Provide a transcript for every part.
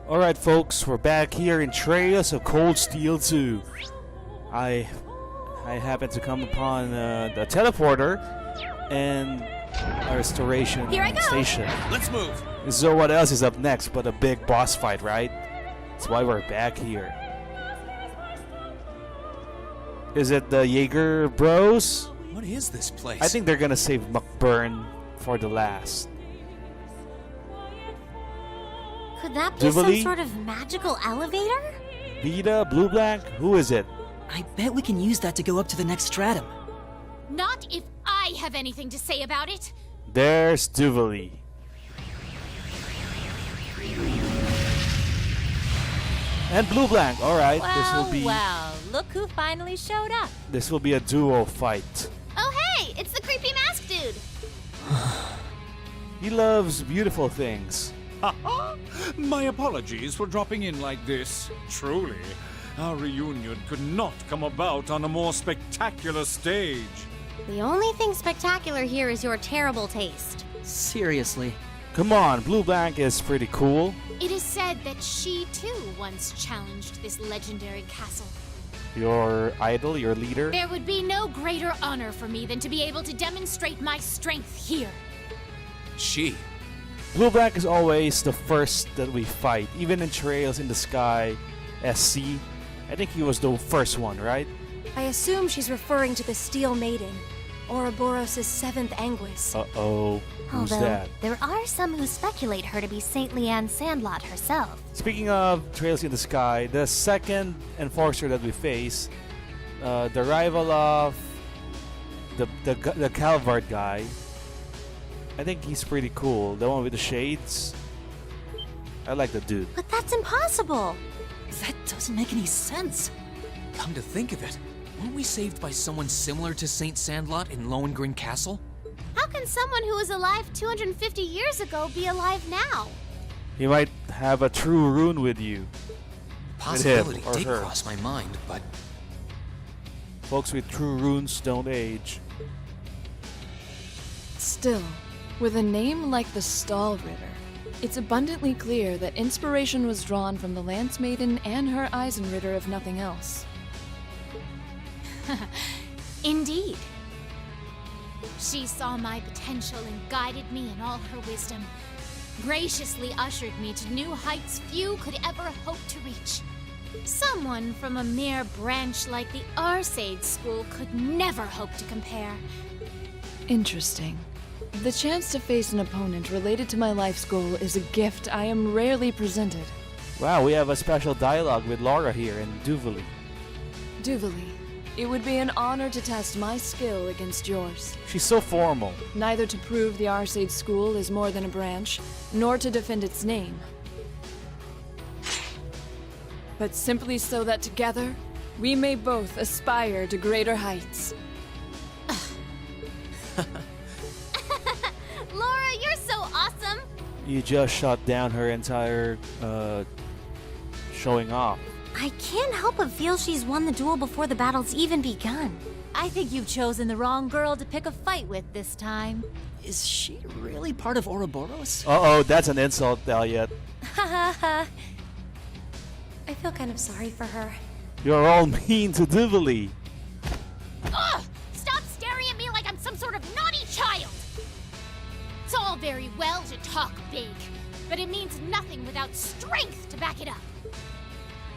Alright folks, we're back here in Trails of Cold Steel 2. I happened to come upon the teleporter and a restoration station. Let's move. So what else is up next but a big boss fight, right? That's why we're back here. Is it the Jaeger bros? What is this place? I think they're gonna save McBurn for the last. Could that be Duvalie? some sort of magical elevator? Vita, Blueblanc, who is it? I bet we can use that to go up to the next stratum. Not if I have anything to say about it. There's Duvalie. And Blueblanc, alright. Well, look who finally showed up. This will be a duo fight. Oh hey, it's the creepy mask dude. He loves beautiful things. My apologies for dropping in like this. Truly, our reunion could not come about on a more spectacular stage. The only thing spectacular here is your terrible taste. Seriously. Come on, Blueblanc is pretty cool. It is said that she too once challenged this legendary castle. Your idol, your leader. There would be no greater honor for me than to be able to demonstrate my strength here. She. Blueblanc is always the first that we fight. Even in Trails in the Sky, SC. I think he was the first one, right? I assume she's referring to the Steel Maiden, Ouroboros' seventh Anguis. Uh-oh. Who's Although, that? there are some who speculate her to be Saint Leanne Sandlot herself. Speaking of Trails in the Sky, the second enforcer that we face, the rival of the Calvard guy, I think he's pretty cool. The one with the shades. I like the dude. But that's impossible! That doesn't make any sense. Come to think of it, weren't we saved by someone similar to Saint Sandlot in Lohengrin Castle? How can someone who was alive 250 years ago be alive now? He might have a true rune with you. Possibility With him or did her. cross my mind, but Folks with true runes don't age. Still, with a name like the Stahlritter, it's abundantly clear that inspiration was drawn from the Lance Maiden and her Eisenritter, if nothing else. Indeed. She saw my potential and guided me in all her wisdom. Graciously ushered me to new heights few could ever hope to reach. Someone from a mere branch like the Arcade School could never hope to compare. Interesting. The chance to face an opponent related to my life's goal is a gift I am rarely presented. Wow, we have a special dialogue with Laura here in Duvalie. Duvalie, it would be an honor to test my skill against yours. She's so formal. Neither to prove the Arcade School is more than a branch, nor to defend its name. But simply so that together, we may both aspire to greater heights. Laura, you're so awesome! You just shut down her entire showing off. I can't help but feel she's won the duel before the battle's even begun. I think you've chosen the wrong girl to pick a fight with this time. Is she really part of Ouroboros? Uh-oh, that's an insult, Elliot. Ha ha ha. I feel kind of sorry for her. You're all mean to Duvalie. Ugh! Stop staring at me like I'm some sort of naughty child! It's all very well to talk big, but it means nothing without strength to back it up.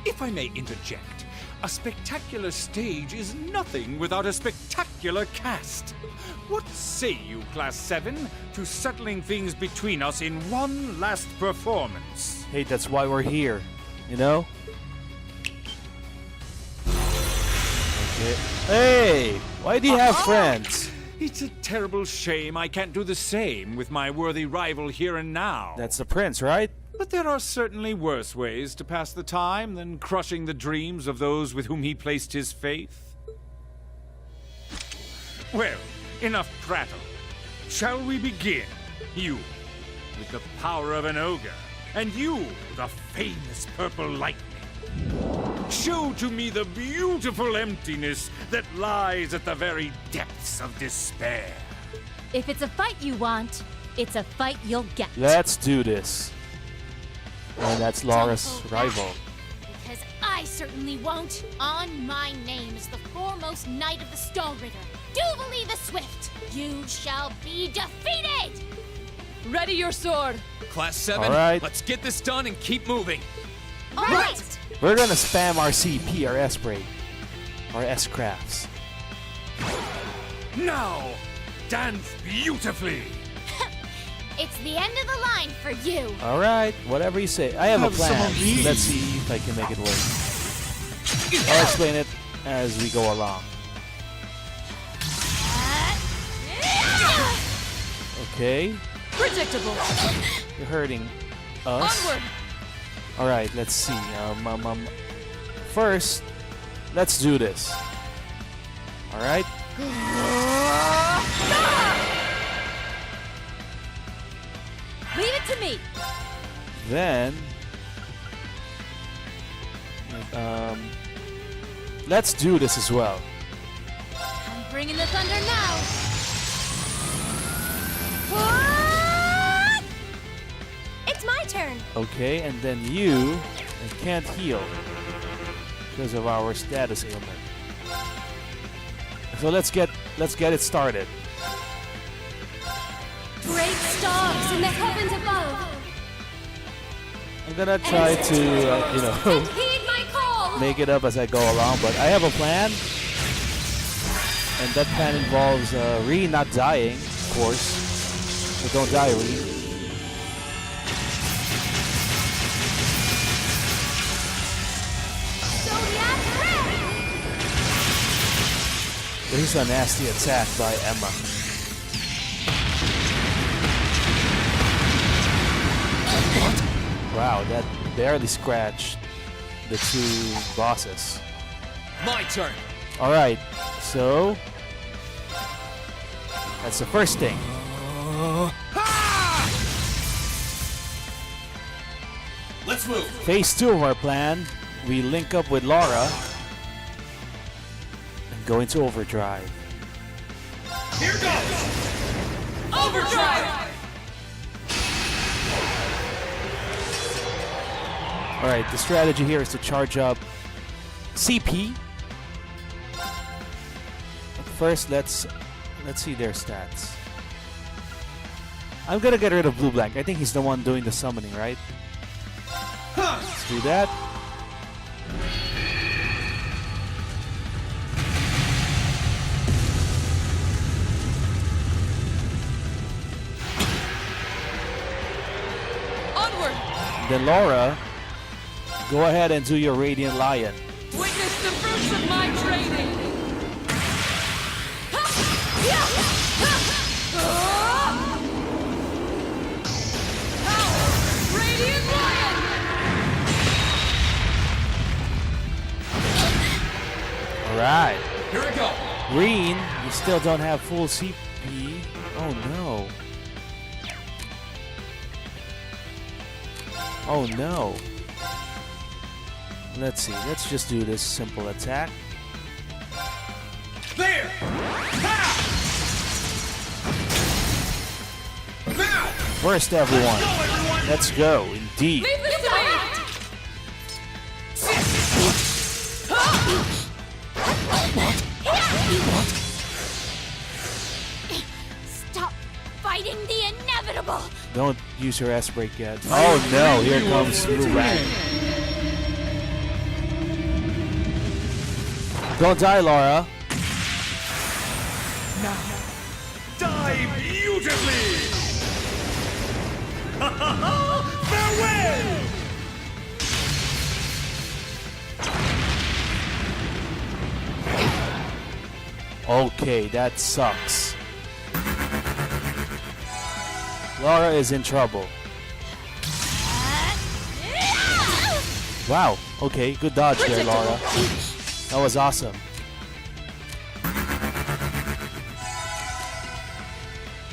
If I may interject, a spectacular stage is nothing without a spectacular cast. What say you, Class 7, to settling things between us in one last performance? Hey, that's why we're here, you know? Okay. Hey, why do you have friends? It's a terrible shame I can't do the same with my worthy rival here and now. That's the prince, right? But there are certainly worse ways to pass the time than crushing the dreams of those with whom he placed his faith. Well, enough prattle. Shall we begin? You, with the power of an ogre, and you, the famous purple lightning. Show to me the beautiful emptiness that lies at the very depths of despair. If it's a fight you want, it's a fight you'll get. Let's do this. And that's Laura's Don't hold rival. back, because I certainly won't. On my name is the foremost knight of the Stall Ritter, Duvalie the Swift. You shall be defeated! Ready your sword. Class 7, All right. let's get this done and keep moving. Right! We're gonna spam our CP, our S-Break, our S-Crafts. Now, dance beautifully. It's the end of the line for you. All right, whatever you say. I have a plan. Let's see if I can make it work. I'll explain it as we go along. Okay, Predictable. you're hurting us. Onward. All right, let's see. First, let's do this. All right. Leave it to me. Then, let's do this as well. I'm bringing the thunder now. It's my turn. Okay, and then you can't heal because of our status ailment. So let's get it started. Great stars in the heavens above. I'm gonna try to Heed my call. make it up as I go along, but I have a plan, and that plan involves Ree not dying, of course. So don't die, Ree. Zodiac Red! This is a nasty attack by Emma. Wow, that barely scratched the two bosses. My turn. All right, so that's the first thing. Let's move. Phase 2 of our plan, we link up with Laura and go into overdrive. Here goes. Overdrive. All right, the strategy here is to charge up CP. But first, let's see their stats. I'm gonna get rid of Blueblanc. I think he's the one doing the summoning, right? Let's do that. Onward. Then Laura, go ahead and do your Radiant Lion. Witness the fruits of my training. Radiant Lion. All right. Here we go. Green, you still don't have full CP. Oh no. Oh no. Let's see. Let's just do this simple attack. There. Now. First, everyone. Let's go. Indeed. Leave this to me. Stop fighting the inevitable! Don't use your S break yet. Oh no, here comes Blueblanc. Don't die, Laura. Die beautifully! Farewell! Okay, that sucks. Laura is in trouble. Wow, okay, good dodge there, Laura. That was awesome.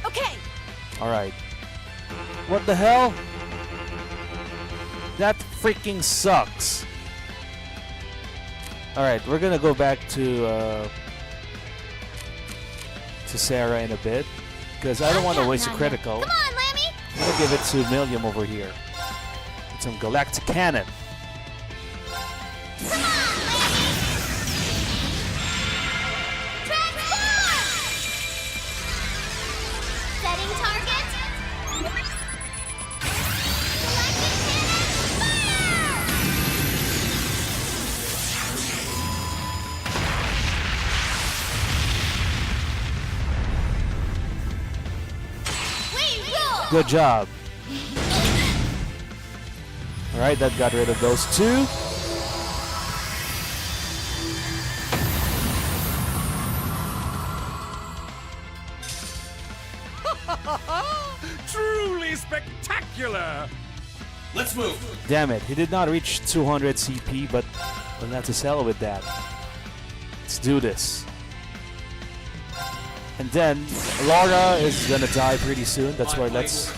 Okay. Alright. What the hell? That freaking sucks. Alright, we're gonna go back to Sarah in a bit. Because I don't want to waste a critical. Come on, Lammy! I'm gonna give it to Milliam over here. Quantum Galactic Cannon. Setting target. Good job. Alright, that got rid of those two. Truly spectacular! Let's move. Damn it, he did not reach 200 CP, but we'll have to settle with that. Let's do this. And then Laura is gonna die pretty soon. That's why let's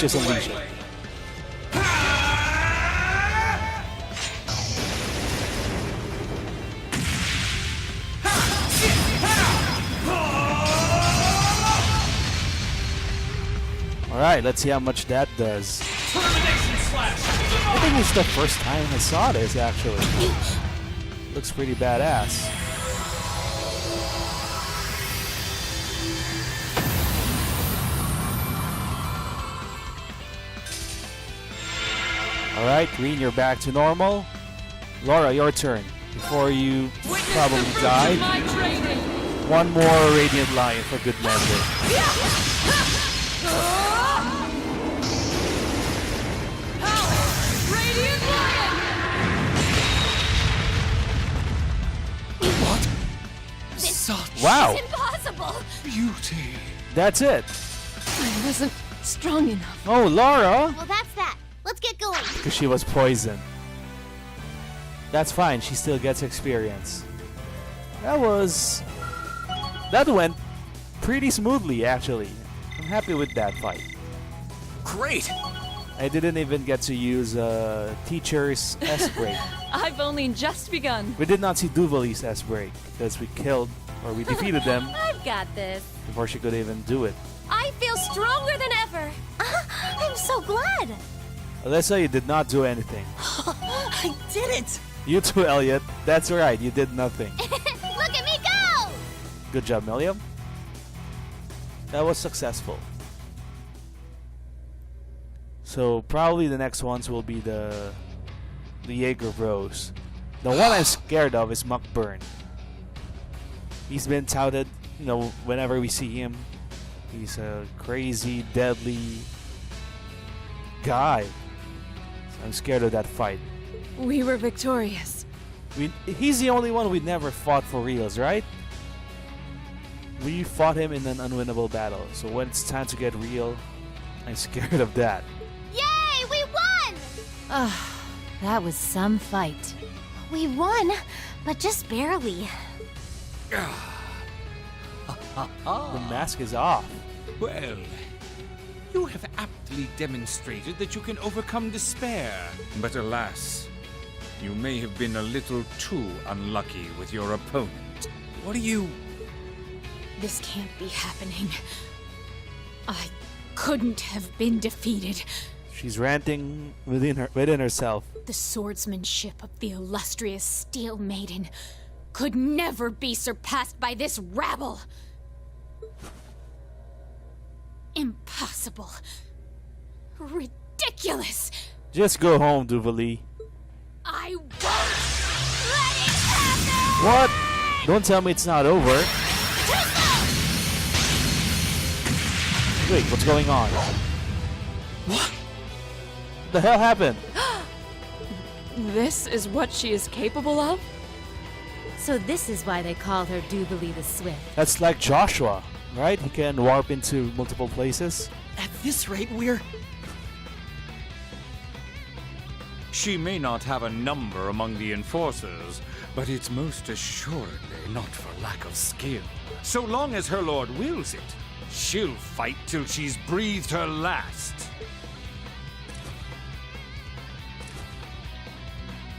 just unleash it. Alright, let's see how much that does. I think it's the first time I saw this actually. Looks pretty badass. Alright, Green, you're back to normal. Laura, your turn. Before you probably die. One more Radiant Lion for good measure. Wow! Impossible. Beauty. That's it. I wasn't strong enough. Oh, Laura! Well, that's that. Let's get going. Because she was poisoned. That's fine, she still gets experience. That went pretty smoothly, actually. I'm happy with that fight. Great. I didn't even get to use Teacher's S-Break. I've only just begun. We did not see Duvalie's S-Break because we killed, or we defeated them I've got this. before she could even do it. I feel stronger than ever. I'm so glad. Alyssa, you did not do anything. I did it! You too, Elliot. That's right, you did nothing. Look at me go! Good job, Milliam. That was successful. So probably the next ones will be the Jaeger Bros. The one I'm scared of is Muckburn. He's been touted, you know, whenever we see him. He's a crazy, deadly guy. So I'm scared of that fight. We were victorious. He's the only one we never fought for reals, right? We fought him in an unwinnable battle. So when it's time to get real, I'm scared of that. Yay! We won! That was some fight. We won, but just barely. The mask is off. Well, you have aptly demonstrated that you can overcome despair. But alas, you may have been a little too unlucky with your opponent. What are you... This can't be happening. I couldn't have been defeated. She's ranting within herself. The swordsmanship of the illustrious Steel Maiden could never be surpassed by this rabble. Impossible. Ridiculous. Just go home, Duvalie. I won't let it happen! What? Don't tell me it's not over. Wait, what's going on? What? The hell happened? This is what she is capable of? So this is why they call her Duvalie the Swift. That's like Joshua, right? He can warp into multiple places. At this rate, we're... She may not have a number among the enforcers, but it's most assuredly not for lack of skill. So long as her lord wills it, she'll fight till she's breathed her last.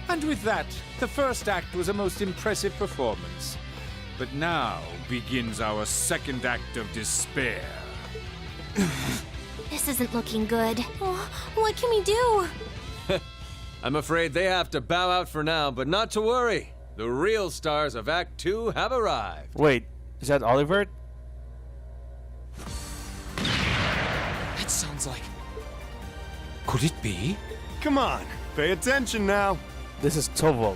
And with that, the first act was a most impressive performance. But now begins our second act of despair. This isn't looking good. Oh, what can we do? I'm afraid they have to bow out for now, but not to worry. The real stars of Act 2 have arrived. Wait, is that Oliver? That sounds like... Could it be? Come on, pay attention now. This is Toval.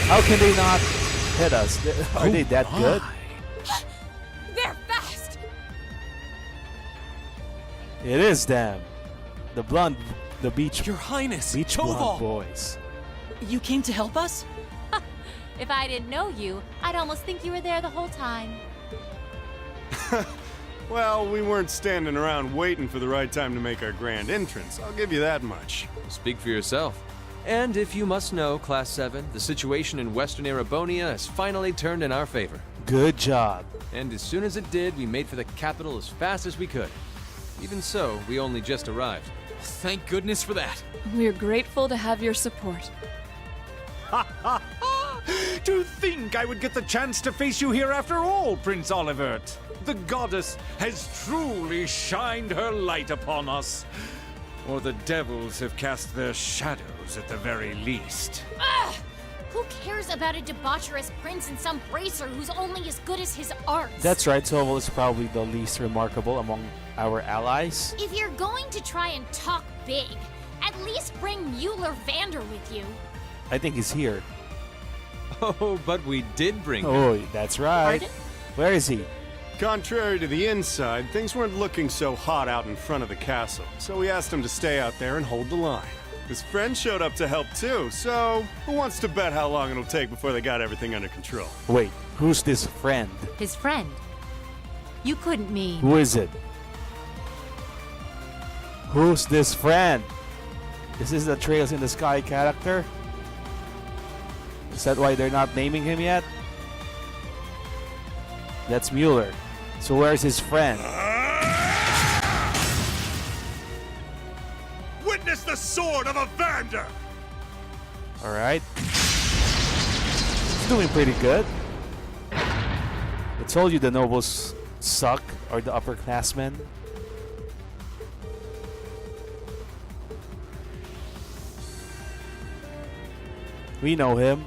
How can they not hit us? Are they that good? They're fast! It is them. The blonde, the beach Your Highness, blonde Toval! boys. You came to help us? If I didn't know you, I'd almost think you were there the whole time. Well, we weren't standing around waiting for the right time to make our grand entrance. I'll give you that much. Speak for yourself. And if you must know, Class 7, the situation in Western Erebonia has finally turned in our favor. Good job. And as soon as it did, we made for the capital as fast as we could. Even so, we only just arrived. Thank goodness for that. We're grateful to have your support. To think I would get the chance to face you here after all, Prince Olivert. The goddess has truly shined her light upon us. Or the devils have cast their shadows at the very least. Ugh! Who cares about a debaucherous prince and some bracer who's only as good as his art? That's right, Toval is probably the least remarkable among our allies. If you're going to try and talk big, at least bring Mueller Vander with you. I think he's here. Oh, but we did bring him. Oh, that's right. Pardon? Where is he? Contrary to the inside, things weren't looking so hot out in front of the castle, so we asked him to stay out there and hold the line. His friend showed up to help too, so who wants to bet how long it'll take before they got everything under control? Wait, who's this friend? His friend. You couldn't mean. Who is it? Who's this friend? Is this the Trails in the Sky character? Is that why they're not naming him yet? That's Mueller. So where's his friend? Witness the sword of a Vander! Alright. He's doing pretty good. I told you the nobles suck, or the upperclassmen. We know him.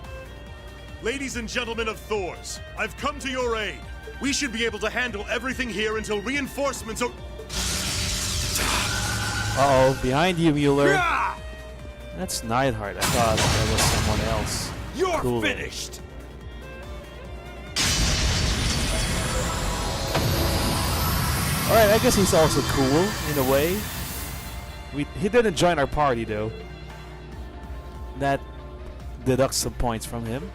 Ladies and gentlemen of Thors, I've come to your aid. We should be able to handle everything here until reinforcements are... Uh-oh, behind you, Mueller. Ah! That's Neidhart. I thought that was someone else. You're Cool. finished! Alright, I guess he's also cool, in a way. He didn't join our party, though. That deducts some points from him.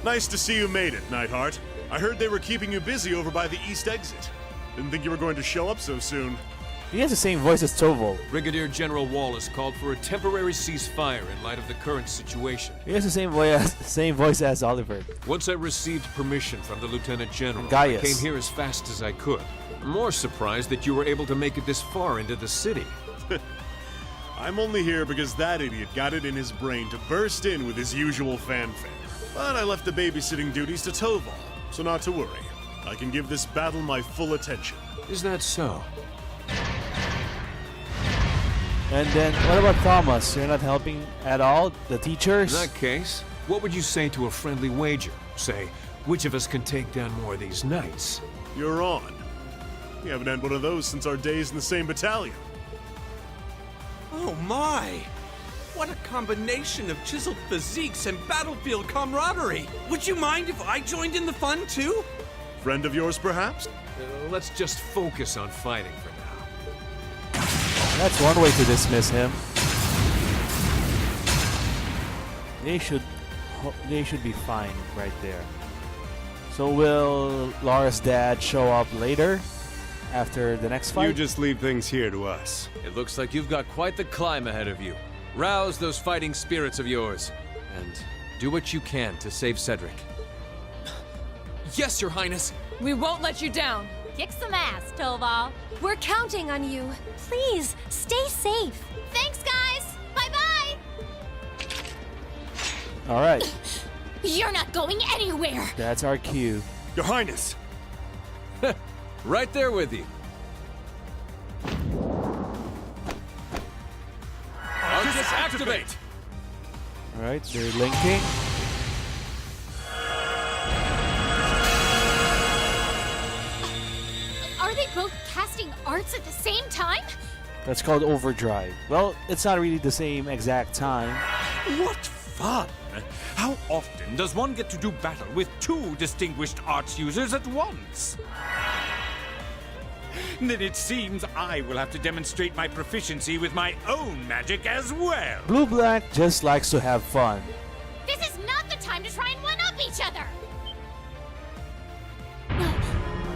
Nice to see you made it, Neidhart. I heard they were keeping you busy over by the east exit. Didn't think you were going to show up so soon. He has the same voice as Toval. Brigadier General Wallace called for a temporary ceasefire in light of the current situation. He has the same voice as Oliver. Once I received permission from the Lieutenant General, And I Gaius. came here as fast as I could. I'm more surprised that you were able to make it this far into the city. I'm only here because that idiot got it in his brain to burst in with his usual fanfare. But I left the babysitting duties to Toval, so not to worry. I can give this battle my full attention. Is that so? And then, what about Thomas? You're not helping at all? The teachers? In that case, what would you say to a friendly wager? Say, which of us can take down more of these knights? You're on. We haven't had one of those since our days in the same battalion. Oh my! What a combination of chiseled physiques and battlefield camaraderie! Would you mind if I joined in the fun too? Friend of yours, perhaps? Let's just focus on fighting for now. That's one way to dismiss him. They should be fine right there. So will Laura's dad show up later? After the next fight? You just leave things here to us. It looks like you've got quite the climb ahead of you. Rouse those fighting spirits of yours, and do what you can to save Cedric. Yes, Your Highness. We won't let you down. Kick some ass, Toval. We're counting on you. Please, stay safe. Thanks, guys! Bye-bye! Alright. You're not going anywhere! That's our cue. Your Highness! Right there with you. Arcus, activate! Alright, they're linking. Are they both casting arts at the same time? That's called overdrive. Well, it's not really the same exact time. What fun! How often does one get to do battle with two distinguished arts users at once? Then it seems I will have to demonstrate my proficiency with my own magic as well. Blueblanc just likes to have fun. This is not the time to try and one-up each other!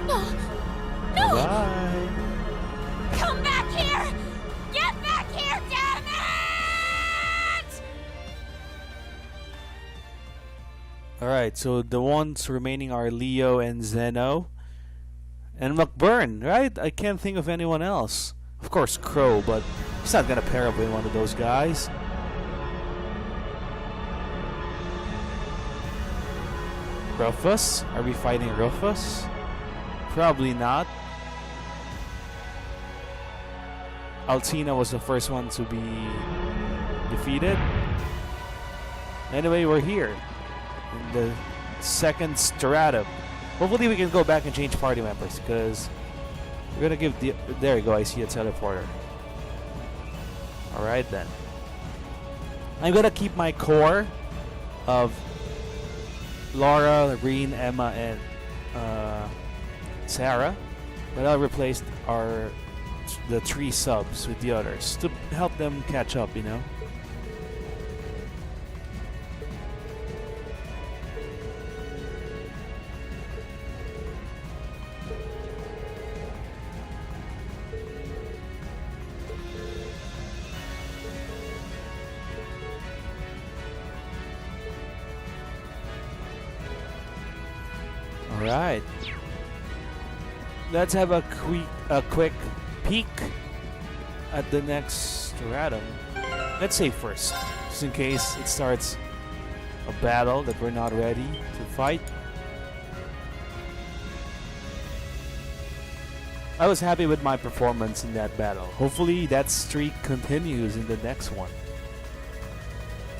No! Bye. Come back here! Get back here, damn it! Alright, so the ones remaining are Leo and Zeno. And McBurn, right? I can't think of anyone else. Of course, Crow, but he's not gonna pair up with one of those guys. Rufus? Are we fighting Rufus? Probably not. Altina was the first one to be defeated. Anyway, we're here in the second stratum. Hopefully we can go back and change party members, because we're gonna give the... There you go, I see a teleporter. Alright then. I'm gonna keep my core of Laura, Reen, Emma, and Sarah, but I'll replace the 3 subs with the others to help them catch up, you know. Alright. Let's have a quick peek at the next stratum. Let's save first, just in case it starts a battle that we're not ready to fight. I was happy with my performance in that battle. Hopefully that streak continues in the next one.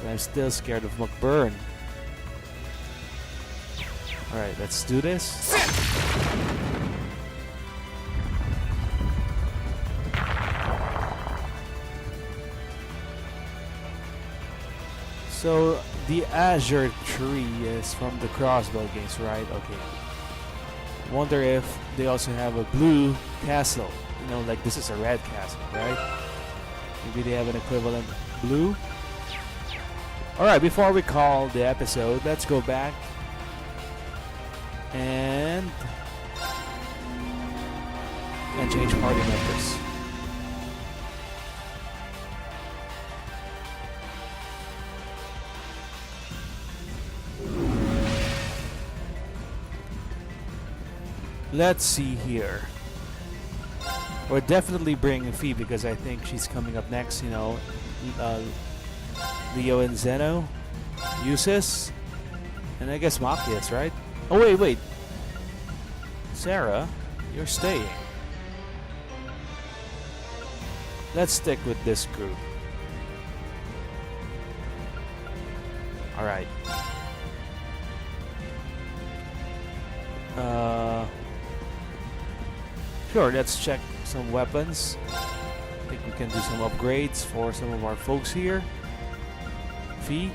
But I'm still scared of McBurn. Alright, let's do this. So, the Azure tree is from the crossbow games, right? Okay. Wonder if they also have a blue castle. You know, like this is a red castle, right? Maybe they have an equivalent blue. Alright, before we call the episode, let's go back and change party members. Let's see here. We're definitely bringing Fee because I think she's coming up next, you know. Leo and Zeno, Eustace, and I guess Machias, right? Oh, wait. Sarah, you're staying. Let's stick with this group. Alright. Sure, let's check some weapons. I think we can do some upgrades for some of our folks here. Fee,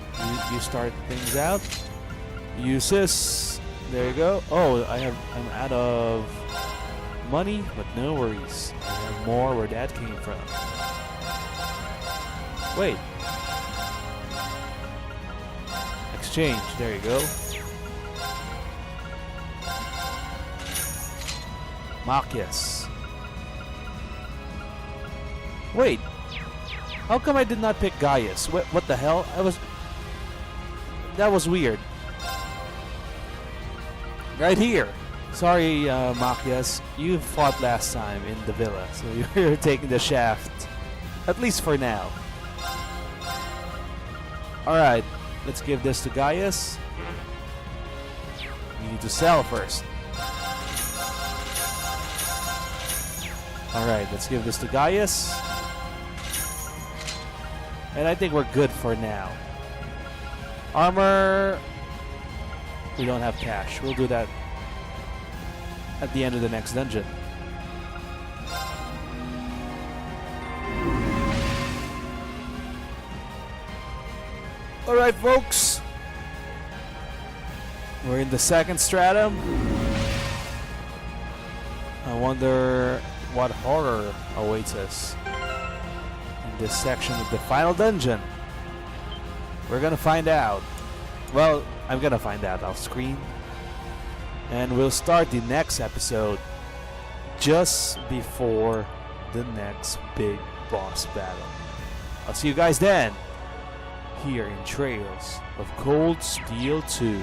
you start things out. Eustace, there you go. Oh, I'm out of money, but no worries. I have more where that came from. Wait. Exchange, there you go. Machias. Wait. How come I did not pick Gaius? What the hell? That was weird. Right here. Sorry, Machias. You fought last time in the villa, so you're taking the shaft. At least for now. Alright. Let's give this to Gaius. You need to sell first. Alright, let's give this to Gaius. And I think we're good for now. Armor. We don't have cash. We'll do that at the end of the next dungeon. Alright, folks. We're in the second stratum. I wonder what horror awaits us in this section of the final dungeon. We're gonna find out. Well, I'm gonna find out off screen. And we'll start the next episode just before the next big boss battle. I'll see you guys then, here in Trails of Cold Steel 2.